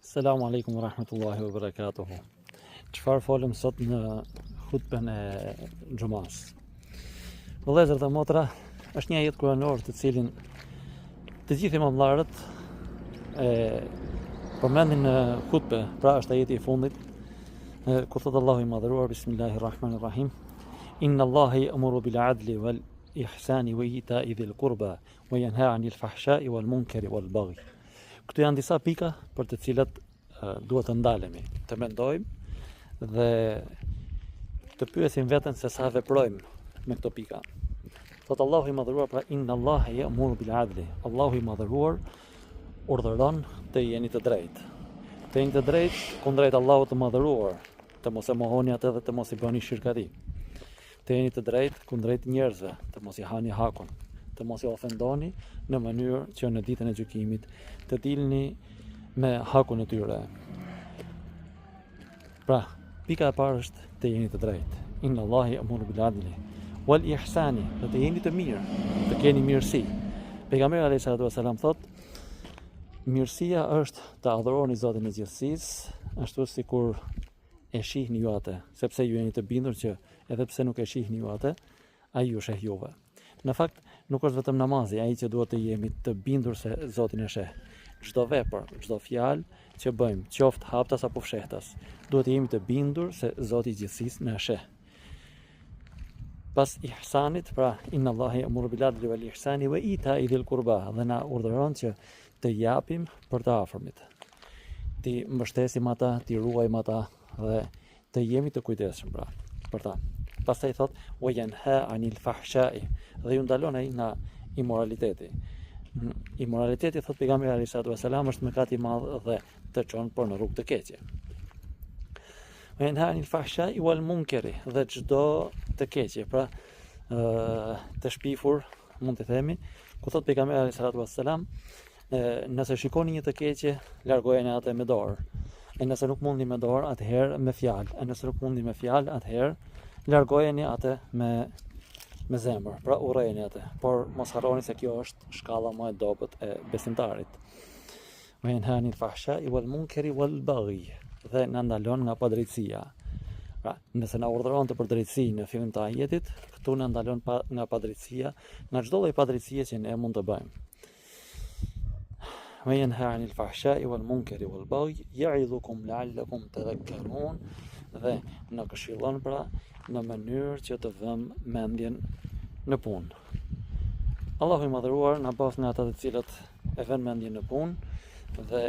Selamu alaikum wa rahmatullahi wa barakatuhu. Çfarë folëm sot në hutben e xhumas? Vëllezër dhe motra, është një ajet kuranor të cilin të gjithë imamllarët e përmendin në hutbe, pra është ajeti i fundit, ku thot Allahu i madhëruar, Bismillahirrahmanirrahim, Inna Allaha ya'muru bil 'adli wal ihsani wa ita'i dhil qurba wa yanha 'anil fahsha'i wal munkari wal baghi. Këtu janë disa pika për të cilat duhet të ndalemi, të mendojmë dhe të pyesim veten se sa veprojmë me këto pika. Thot Allahu i madhëruar, pra Inna Allaha ya'muru bil 'adli. Allahu i madhëruar urdhëron të jeni të drejtë. Të jeni të drejtë kundrejt Allahut të madhëruar, të mos e mohoni atë dhe të mos i bëni shirkati. Të jeni të drejtë kundrejt njerëzve, të mos i hani hakun, të mos i ofendoni në mënyrë që në ditën e gjykimit të dilni me hakun e tyre. Pra, pika e parë është të jeni të drejtë. Inna Allahi ya'muru bil 'adli wal ihsani, dhe të jeni të mirë, të keni mirësi. Pejgamberi alayhi salatu wasalam thot, mirësia është të adhuroni Zotin e gjithësisë, ashtu sikur e shihni ju atë, sepse ju jeni të bindur që edhe pse nuk e shihni ju atë, ai ju sheh juve. Në fakt, nuk është vetëm namazi ai që duhet të jemi të bindur se Zotin e sheh. Çdo vepër, çdo fjalë që bëjmë, qoftë haptas apo fshehtas, duhet të jemi të bindur se Zoti i gjithësisë na sheh. Pas ihsanit, pra Inna Allaha ya'muru bil 'adli wal ihsani wa ita'i dhil qurba, dhe na urdhëron që të japim për të afërmit, të mbështesim ata, të ruajmë ata dhe të jemi të kujdesshëm pra për ta. Pastaj thot wa yanha 'anil fahsha'i, dhe ju ndalon ai nga imoraliteti. Imoraliteti, thot pejgamberi alayhi salatu wasalam, është mëkat i madh dhe të çon për në rrugë të keqe. Wa yanha 'anil fahsha'i wal munkari, dhe çdo të keqe, pra të shpifur, mund të themi, ku thot pejgamberi alayhi salatu wasalam, nëse shikoni një të keqe, largojeni atë me dorë. E nëse nuk mundi me dorë, atëherë me fjalë. E nëse nuk mundi me fjalë, atëherë largojeni atë me zemër, pra urrejeni atë. Por mos harroni se kjo është shkalla më e dobët e besimtarit. Wa yanha 'anil fahsha'i wal munkari wal baghi, dhe na ndalon nga padrejtësia. Pra, nëse na urdhëron të për drejtësi në fillim të ajetit, këtu na ndalon nga padrejtësia, nga çdo lloj padrejtësie që ne mund të bëjmë. Wa yanha 'anil fahsha'i wal munkari wal baghi ya'idhukum la'allakum tadhakkarun, dhe na këshillon pra në mënyrë që të vëmë mendjen në punë. Allahu i madhëruar na bëf nga ata të cilët e vënë mendjen në punë dhe